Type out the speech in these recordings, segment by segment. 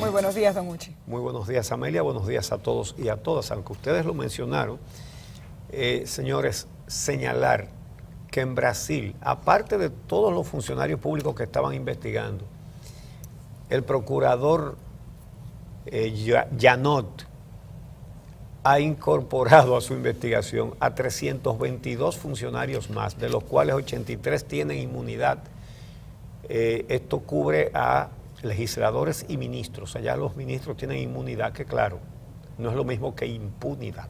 Muy buenos días, don Uchi. Muy buenos días, Amelia. Buenos días a todos y a todas. Aunque ustedes lo mencionaron, señores, señalar que en Brasil, aparte de todos los funcionarios públicos que estaban investigando, el procurador Janot ha incorporado a su investigación a 322 funcionarios más, de los cuales 83 tienen inmunidad. Esto cubre a legisladores y ministros. Allá los ministros tienen inmunidad, que claro, no es lo mismo que impunidad.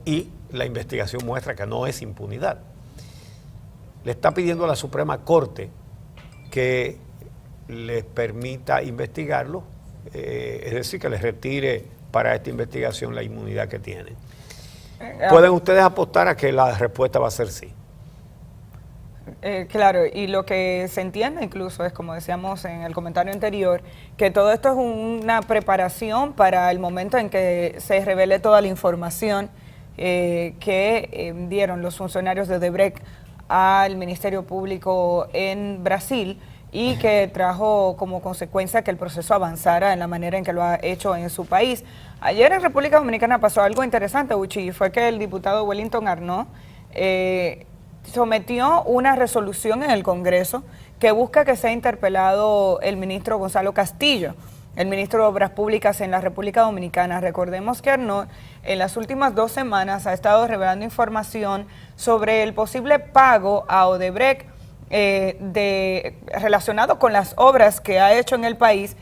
Y la investigación muestra que no es impunidad. Le está pidiendo a la Suprema Corte que les permita investigarlo, es decir, que les retire para esta investigación la inmunidad que tienen. ¿Pueden ustedes apostar a que la respuesta va a ser sí? Claro, y lo que se entiende incluso es, como decíamos en el comentario anterior, que todo esto es una preparación para el momento en que se revele toda la información que dieron los funcionarios de Odebrecht al Ministerio Público en Brasil y que trajo como consecuencia que el proceso avanzara en la manera en que lo ha hecho en su país. Ayer en República Dominicana pasó algo interesante, Uchi, y fue que el diputado Wellington Arnaud sometió una resolución en el Congreso que busca que sea interpelado el ministro Gonzalo Castillo, el ministro de Obras Públicas en la República Dominicana. Recordemos que Arnaud en las últimas 2 semanas ha estado revelando información sobre el posible pago a Odebrecht relacionado con las obras que ha hecho en el país,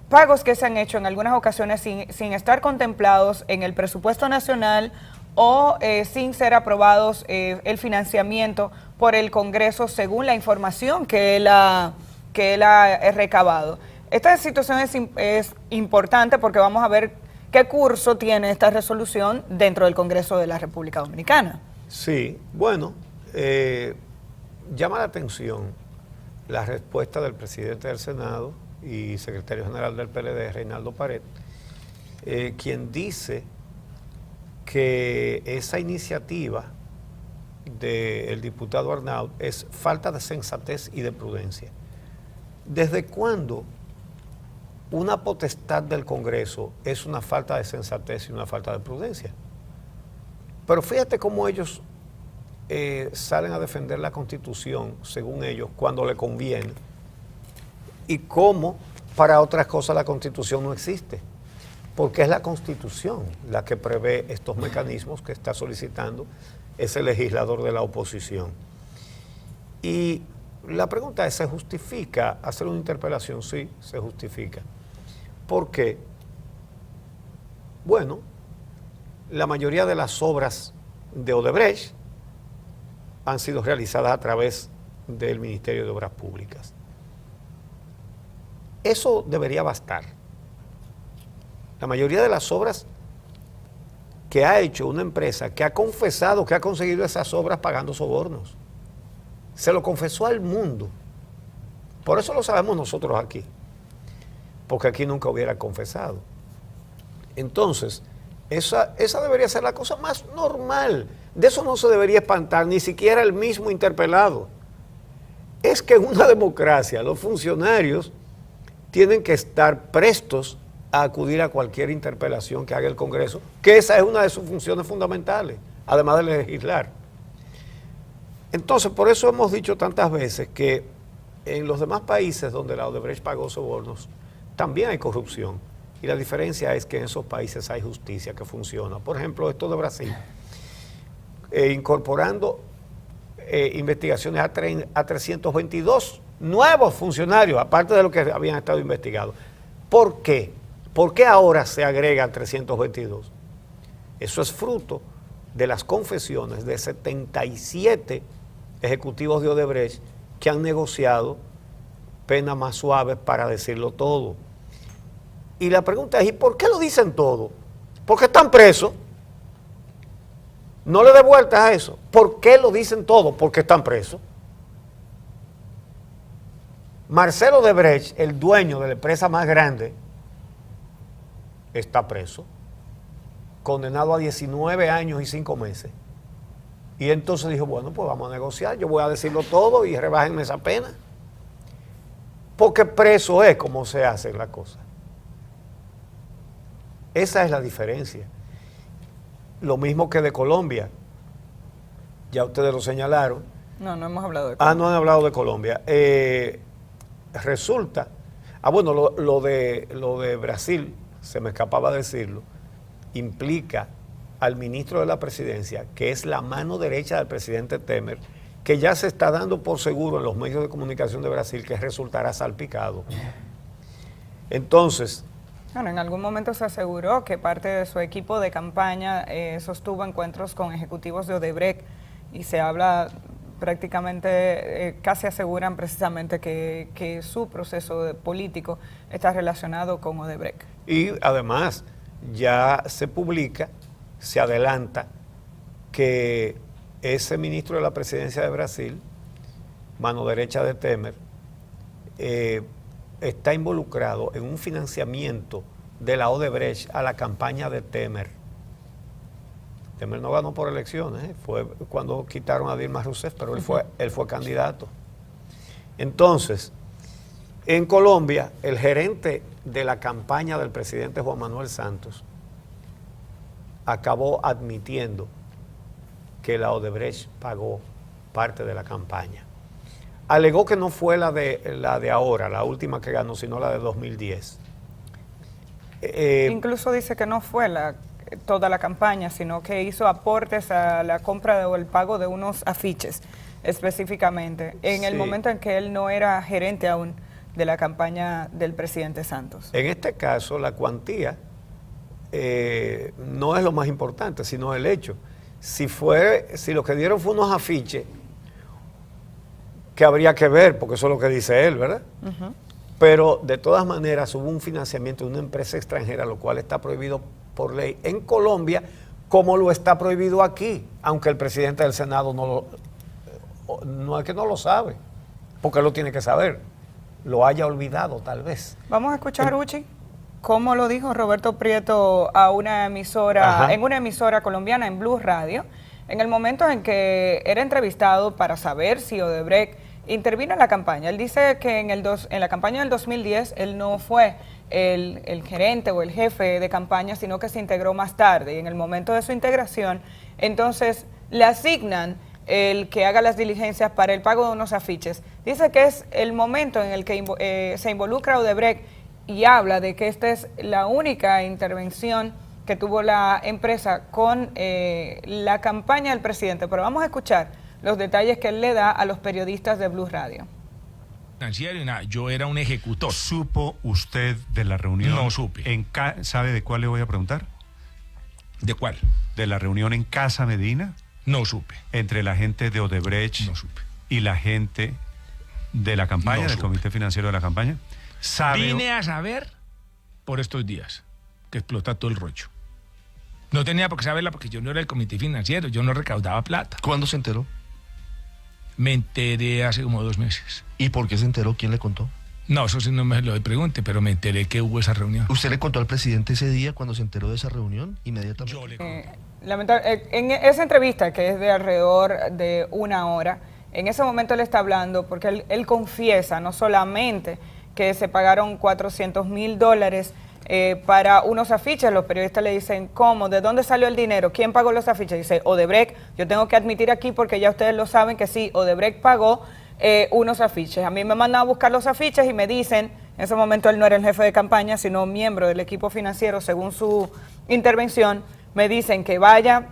pagos que se han hecho en algunas ocasiones sin estar contemplados en el presupuesto nacional o sin ser aprobados el financiamiento por el Congreso según la información que él ha recabado. Esta situación es importante porque vamos a ver qué curso tiene esta resolución dentro del Congreso de la República Dominicana. Sí, bueno, llama la atención la respuesta del presidente del Senado y secretario general del PLD, Reinaldo Pared, quien dice que esa iniciativa del diputado Arnaud es falta de sensatez y de prudencia. ¿Desde cuándo una potestad del Congreso es una falta de sensatez y una falta de prudencia? Pero fíjate cómo ellos salen a defender la Constitución, según ellos, cuando le conviene, y cómo para otras cosas la Constitución no existe. Porque es la Constitución la que prevé estos mecanismos que está solicitando ese legislador de la oposición. Y la pregunta es, ¿se justifica hacer una interpelación? Sí, se justifica. ¿Por qué? Bueno, la mayoría de las obras de Odebrecht han sido realizadas a través del Ministerio de Obras Públicas. Eso debería bastar. La mayoría de las obras que ha hecho una empresa que ha confesado que ha conseguido esas obras pagando sobornos. Se lo confesó al mundo. Por eso lo sabemos nosotros aquí. Porque aquí nunca hubiera confesado. Entonces, esa debería ser la cosa más normal. De eso no se debería espantar ni siquiera el mismo interpelado. Es que en una democracia los funcionarios tienen que estar prestos a acudir a cualquier interpelación que haga el Congreso, que esa es una de sus funciones fundamentales, además de legislar. Entonces, por eso hemos dicho tantas veces que en los demás países donde la Odebrecht pagó sobornos, también hay corrupción. Y la diferencia es que en esos países hay justicia que funciona. Por ejemplo, esto de Brasil, incorporando investigaciones a 322 nuevos funcionarios, aparte de lo que habían estado investigados. ¿Por qué? ¿Por qué ahora se agregan 322? Eso es fruto de las confesiones de 77 ejecutivos de Odebrecht que han negociado penas más suaves, para decirlo todo. Y la pregunta es, ¿y por qué lo dicen todo? Porque están presos. No le dé vueltas a eso. ¿Por qué lo dicen todo? Porque están presos. Marcelo Odebrecht, el dueño de la empresa más grande, está preso, condenado a 19 años y 5 meses. Y entonces dijo, bueno, pues vamos a negociar, yo voy a decirlo todo y rebájenme esa pena. Porque preso es como se hacen las cosas. Esa es la diferencia. Lo mismo que de Colombia. Ya ustedes lo señalaron. No hemos hablado de Colombia. No han hablado de Colombia. Resulta, bueno, lo de Brasil, se me escapaba decirlo, implica al ministro de la presidencia, que es la mano derecha del presidente Temer, que ya se está dando por seguro en los medios de comunicación de Brasil que resultará salpicado. Entonces, bueno, en algún momento se aseguró que parte de su equipo de campaña sostuvo encuentros con ejecutivos de Odebrecht y se habla prácticamente, casi aseguran precisamente que su proceso político está relacionado con Odebrecht. Y además ya se publica, se adelanta que ese ministro de la presidencia de Brasil, mano derecha de Temer, está involucrado en un financiamiento de la Odebrecht a la campaña de Temer. Temer no ganó por elecciones, fue cuando quitaron a Dilma Rousseff, pero él fue candidato. Entonces, en Colombia, el gerente de la campaña del presidente Juan Manuel Santos acabó admitiendo que la Odebrecht pagó parte de la campaña. Alegó que no fue la de ahora, la última que ganó, sino la de 2010. Incluso dice que no fue toda la campaña, sino que hizo aportes a la compra o el pago de unos afiches específicamente, en el momento en que él no era gerente aún de la campaña del presidente Santos. En este caso, la cuantía no es lo más importante, sino el hecho. Si lo que dieron fue unos afiches, que habría que ver, porque eso es lo que dice él, ¿verdad? Pero de todas maneras hubo un financiamiento de una empresa extranjera, lo cual está prohibido por ley en Colombia, como lo está prohibido aquí, aunque el presidente del Senado no es que no lo sabe, porque lo tiene que saber, lo haya olvidado tal vez. Vamos a escuchar, Uchi, cómo lo dijo Roberto Prieto a una emisora, en una emisora colombiana, en Blue Radio, en el momento en que era entrevistado para saber si Odebrecht intervino en la campaña. Él dice que en la campaña del 2010 él no fue el gerente o el jefe de campaña, sino que se integró más tarde. Y en el momento de su integración, entonces le asignan el que haga las diligencias para el pago de unos afiches. Dice que es el momento en el que se involucra Odebrecht y habla de que esta es la única intervención que tuvo la empresa con la campaña del presidente. Pero vamos a escuchar los detalles que él le da a los periodistas de Blue Radio. Yo era un ejecutor. ¿Supo usted de la reunión? No supe. ¿Sabe de cuál le voy a preguntar? ¿De cuál? ¿De la reunión en Casa Medina? No supe. Entre la gente de Odebrecht y la gente de la campaña, del comité financiero de la campaña. Vine a saber por estos días que explota todo el rollo. No tenía por qué saberla porque yo no era el comité financiero, yo no recaudaba plata. ¿Cuándo se enteró? Me enteré hace como 2 meses. ¿Y por qué se enteró? ¿Quién le contó? No, eso sí no me lo pregunte, pero me enteré que hubo esa reunión. ¿Usted le contó al presidente ese día cuando se enteró de esa reunión? Inmediatamente. Yo le conté. En esa entrevista, que es de alrededor de 1 hora, en ese momento él está hablando porque él confiesa no solamente que se pagaron $400,000 para unos afiches. Los periodistas le dicen, ¿cómo? ¿De dónde salió el dinero? ¿Quién pagó los afiches? Dice, Odebrecht. Yo tengo que admitir aquí, porque ya ustedes lo saben, que sí, Odebrecht pagó unos afiches. A mí me mandan a buscar los afiches y me dicen, en ese momento él no era el jefe de campaña, sino miembro del equipo financiero, según su intervención, me dicen que vaya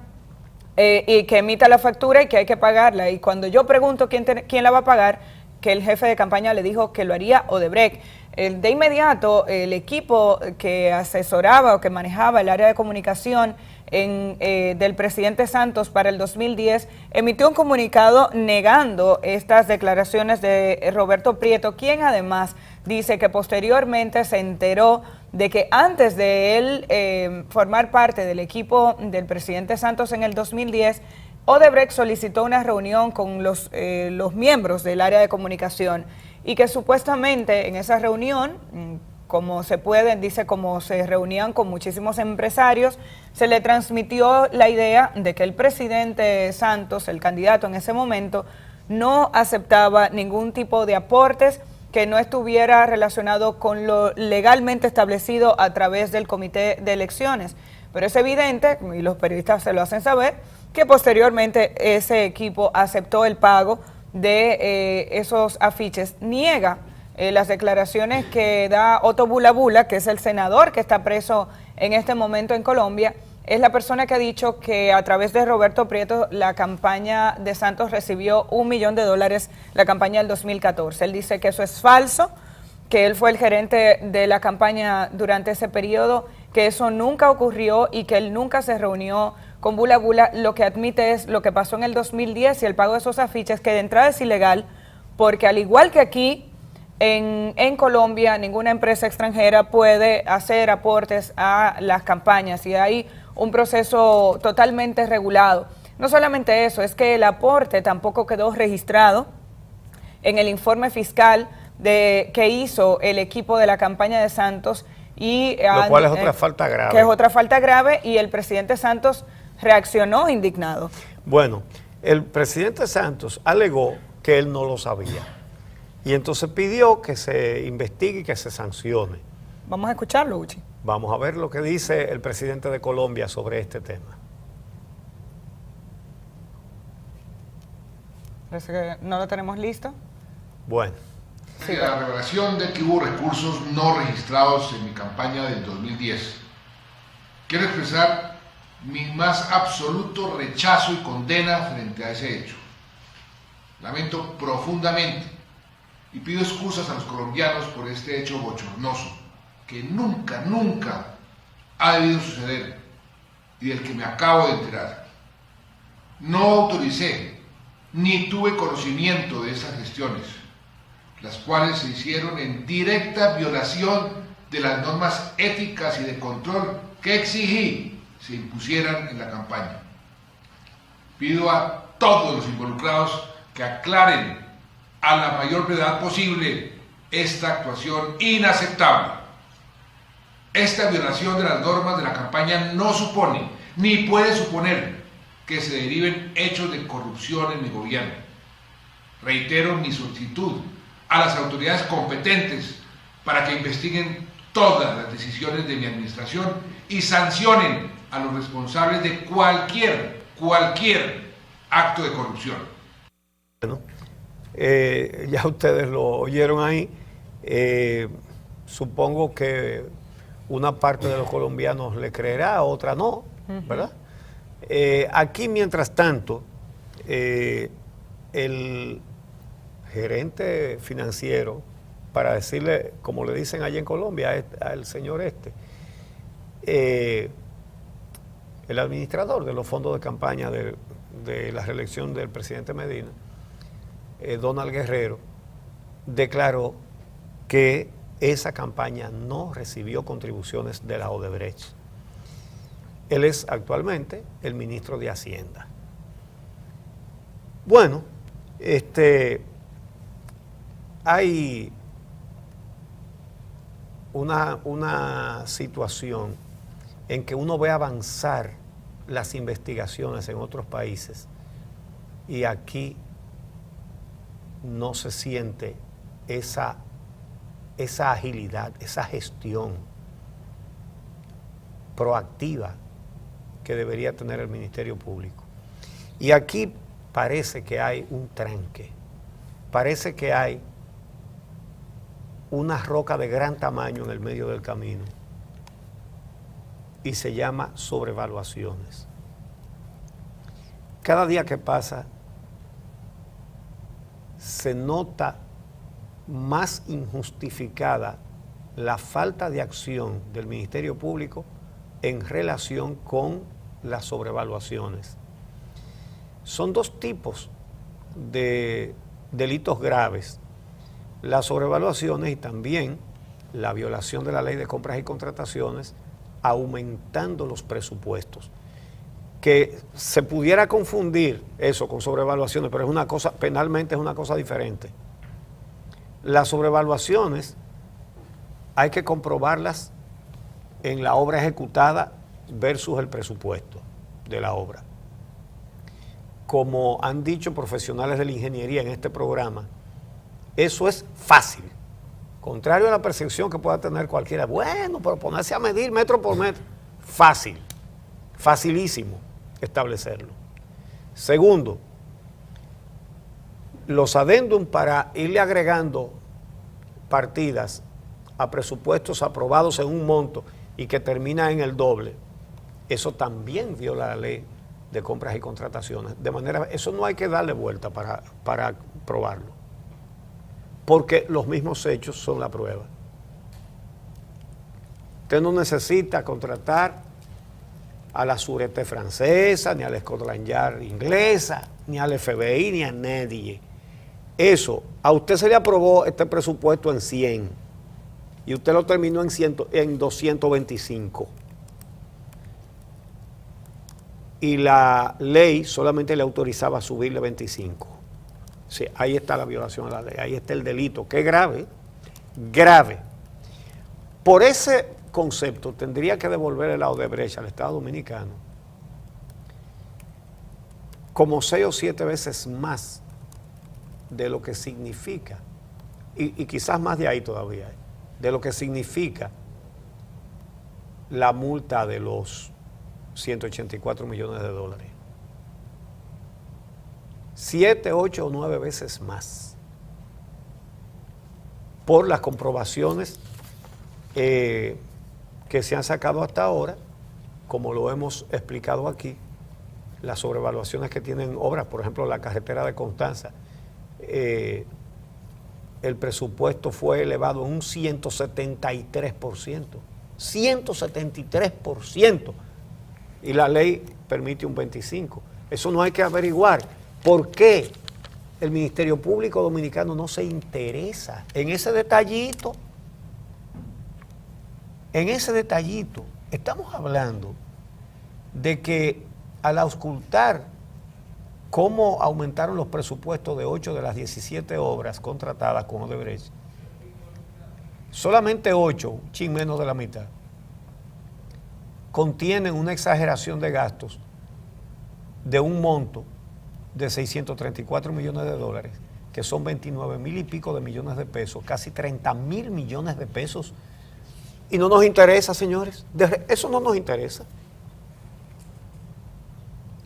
y que emita la factura y que hay que pagarla. Y cuando yo pregunto quién la va a pagar, que el jefe de campaña le dijo que lo haría Odebrecht. De inmediato, el equipo que asesoraba o que manejaba el área de comunicación del presidente Santos para el 2010 emitió un comunicado negando estas declaraciones de Roberto Prieto, quien además dice que posteriormente se enteró de que antes de él formar parte del equipo del presidente Santos en el 2010, Odebrecht solicitó una reunión con los miembros del área de comunicación y que supuestamente en esa reunión, como se reunían con muchísimos empresarios, se le transmitió la idea de que el presidente Santos, el candidato en ese momento, no aceptaba ningún tipo de aportes que no estuviera relacionado con lo legalmente establecido a través del comité de elecciones. Pero es evidente, y los periodistas se lo hacen saber, que posteriormente ese equipo aceptó el pago de esos afiches. Niega las declaraciones que da Otto Bulabula, que es el senador que está preso en este momento en Colombia. Es la persona que ha dicho que a través de Roberto Prieto la campaña de Santos recibió $1 millón, la campaña del 2014. Él dice que eso es falso, que él fue el gerente de la campaña durante ese periodo, que eso nunca ocurrió y que él nunca se reunió con Bulabula. Lo que admite es lo que pasó en el 2010 y el pago de esos afiches, que de entrada es ilegal, porque al igual que aquí, en Colombia, ninguna empresa extranjera puede hacer aportes a las campañas y hay un proceso totalmente regulado. No solamente eso, es que el aporte tampoco quedó registrado en el informe fiscal que hizo el equipo de la campaña de Santos. Lo cual es otra falta grave. Que es otra falta grave, y el presidente Santos reaccionó indignado. Bueno, el presidente Santos alegó que él no lo sabía. Y entonces pidió que se investigue y que se sancione. Vamos a escucharlo, Uchi. Vamos a ver lo que dice el presidente de Colombia sobre este tema. Parece que no lo tenemos listo. Bueno. Sí, la revelación de que hubo recursos no registrados en mi campaña del 2010. Quiero expresar mi más absoluto rechazo y condena frente a ese hecho. Lamento profundamente y pido excusas a los colombianos por este hecho bochornoso, que nunca, nunca ha debido suceder y del que me acabo de enterar. No autoricé ni tuve conocimiento de esas gestiones, las cuales se hicieron en directa violación de las normas éticas y de control que exigí se impusieran en la campaña. Pido a todos los involucrados que aclaren a la mayor brevedad posible esta actuación inaceptable. Esta violación de las normas de la campaña no supone, ni puede suponer, que se deriven hechos de corrupción en mi gobierno. Reitero mi solicitud a las autoridades competentes para que investiguen todas las decisiones de mi administración y sancionen a los responsables de cualquier acto de corrupción. Bueno, ya ustedes lo oyeron ahí. Supongo que una parte de los colombianos le creerá, otra no, ¿verdad? Aquí, mientras tanto, el gerente financiero, para decirle, como le dicen allá en Colombia, al señor el administrador de los fondos de campaña de la reelección del presidente Medina, Donald Guerrero, declaró que esa campaña no recibió contribuciones de la Odebrecht. Él es actualmente el ministro de Hacienda. Bueno, hay una situación en que uno ve avanzar las investigaciones en otros países y aquí no se siente esa agilidad, esa gestión proactiva que debería tener el Ministerio Público. Y aquí parece que hay un tranque, parece que hay una roca de gran tamaño en el medio del camino y se llama sobrevaluaciones. Cada día que pasa se nota más injustificada la falta de acción del Ministerio Público en relación con las sobrevaluaciones. Son dos tipos de delitos graves: las sobrevaluaciones y también la violación de la ley de compras y contrataciones, aumentando los presupuestos. Que se pudiera confundir eso con sobrevaluaciones, pero es una cosa, penalmente es una cosa diferente. Las sobrevaluaciones hay que comprobarlas en la obra ejecutada versus el presupuesto de la obra. Como han dicho profesionales de la ingeniería en este programa, eso es fácil contrario a la percepción que pueda tener cualquiera, bueno, pero ponerse a medir metro por metro, fácil, facilísimo establecerlo. Segundo, los adendum para irle agregando partidas a presupuestos aprobados en un monto y que termina en el doble, eso también viola la ley de compras y contrataciones. De manera, eso no hay que darle vuelta para probarlo, porque los mismos hechos son la prueba. Usted no necesita contratar a la Sûreté francesa, ni a la Scotland Yard inglesa, ni al FBI, ni a nadie. Eso, a usted se le aprobó este presupuesto en 100 y usted lo terminó en 225. Y la ley solamente le autorizaba a subirle 25. Sí, ahí está la violación a la ley, ahí está el delito, que es grave, grave. Por ese concepto tendría que devolver el Odebrecht al Estado Dominicano como 6 o 7 veces más de lo que significa, y quizás más de ahí todavía, de lo que significa la multa de los 184 millones de dólares. 7, 8 o 9 veces más por las comprobaciones que se han sacado hasta ahora, como lo hemos explicado aquí, las sobrevaluaciones que tienen obras, por ejemplo la carretera de Constanza, el presupuesto fue elevado en un 173%, 173%, y la ley permite un 25%. Eso no hay que averiguar. ¿Por qué el Ministerio Público Dominicano no se interesa en ese detallito? En ese detallito. Estamos hablando de que al auscultar cómo aumentaron los presupuestos de 8 de las 17 obras contratadas con Odebrecht, solamente 8, un chin menos de la mitad, contienen una exageración de gastos de un monto de 634 millones de dólares, que son 29,000 y pico de millones de pesos, casi 30,000 millones de pesos. Y no nos interesa, señores, eso no nos interesa.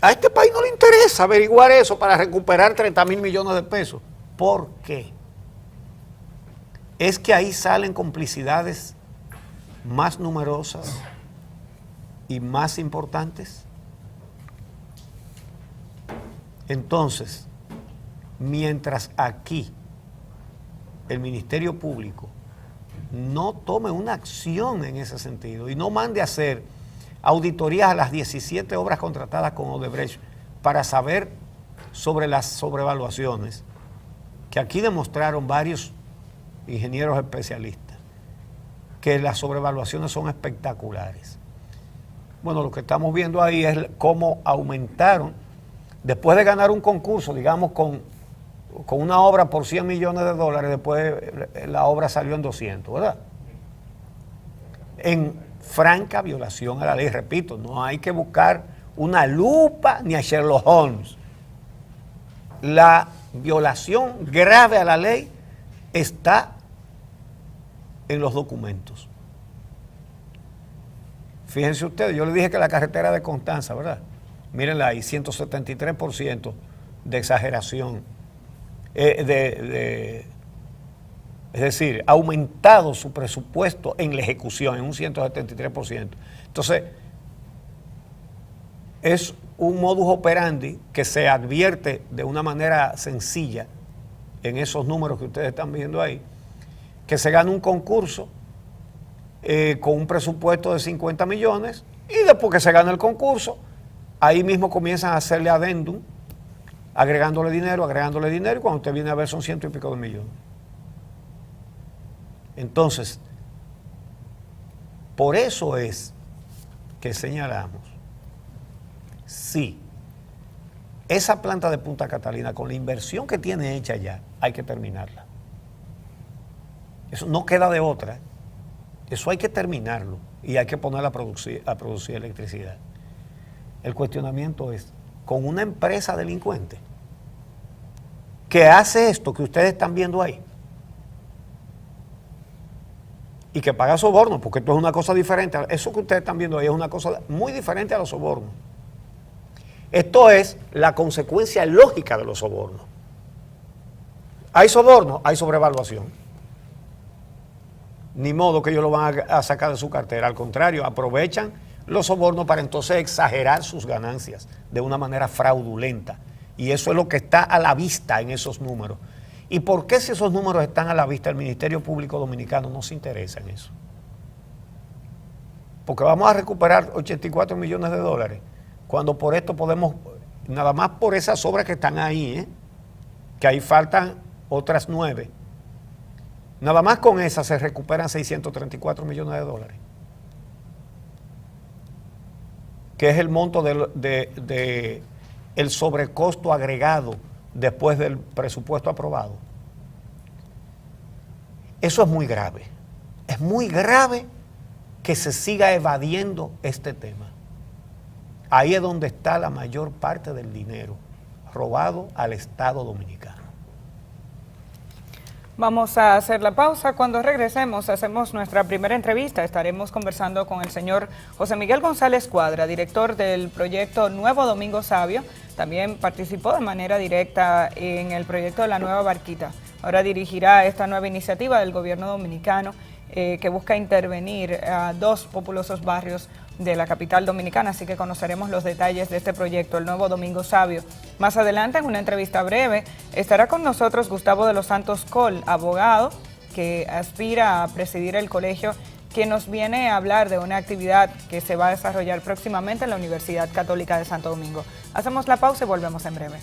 A este país no le interesa averiguar eso para recuperar 30,000 millones de pesos. ¿Por qué? Es que ahí salen complicidades más numerosas y más importantes. Entonces, mientras aquí el Ministerio Público no tome una acción en ese sentido y no mande a hacer auditorías a las 17 obras contratadas con Odebrecht para saber sobre las sobrevaluaciones, que aquí demostraron varios ingenieros especialistas que las sobrevaluaciones son espectaculares. Bueno, lo que estamos viendo ahí es cómo aumentaron, después de ganar un concurso, digamos, con una obra por 100 millones de dólares, después la obra salió en 200, ¿verdad? En franca violación a la ley. Repito, no hay que buscar una lupa ni a Sherlock Holmes. La violación grave a la ley está en los documentos. Fíjense ustedes, yo le dije que la carretera de Constanza, ¿verdad? Mírenla ahí, 173% de exageración. Es decir, ha aumentado su presupuesto en la ejecución en un 173%. Entonces, es un modus operandi que se advierte de una manera sencilla en esos números que ustedes están viendo ahí, que se gana un concurso con un presupuesto de 50 millones y después que se gana el concurso, ahí mismo comienzan a hacerle adendum, agregándole dinero, y cuando usted viene a ver son 100 y pico de millones. Entonces, por eso es que señalamos, sí, esa planta de Punta Catalina, con la inversión que tiene hecha ya, hay que terminarla. Eso no queda de otra. Eso hay que terminarlo y hay que ponerla a producir electricidad. El cuestionamiento es, con una empresa delincuente que hace esto que ustedes están viendo ahí, y que paga sobornos, porque esto es una cosa diferente. Eso que ustedes están viendo ahí es una cosa muy diferente a los sobornos. Esto es la consecuencia lógica de los sobornos. Hay sobornos, hay sobrevaluación. Ni modo que ellos lo van a sacar de su cartera, al contrario, aprovechan los sobornos para entonces exagerar sus ganancias de una manera fraudulenta. Y eso es lo que está a la vista en esos números. ¿Y por qué si esos números están a la vista el Ministerio Público Dominicano no se interesa en eso? Porque vamos a recuperar 84 millones de dólares, cuando por esto podemos, nada más por esas obras que están ahí, que ahí faltan otras 9, nada más con esas se recuperan 634 millones de dólares, que es el monto de el sobrecosto agregado después del presupuesto aprobado. Eso es muy grave. Es muy grave que se siga evadiendo este tema. Ahí es donde está la mayor parte del dinero robado al Estado Dominicano. Vamos a hacer la pausa. Cuando regresemos, hacemos nuestra primera entrevista. Estaremos conversando con el señor José Miguel González Cuadra, director del proyecto Nuevo Domingo Sabio. También participó de manera directa en el proyecto de la Nueva Barquita. Ahora dirigirá esta nueva iniciativa del gobierno dominicano que busca intervenir a 2 populosos barrios de la capital dominicana, así que conoceremos los detalles de este proyecto, el Nuevo Domingo Sabio. Más adelante, en una entrevista breve, estará con nosotros Gustavo de los Santos Coll, abogado que aspira a presidir el colegio, quien nos viene a hablar de una actividad que se va a desarrollar próximamente en la Universidad Católica de Santo Domingo. Hacemos la pausa y volvemos en breve.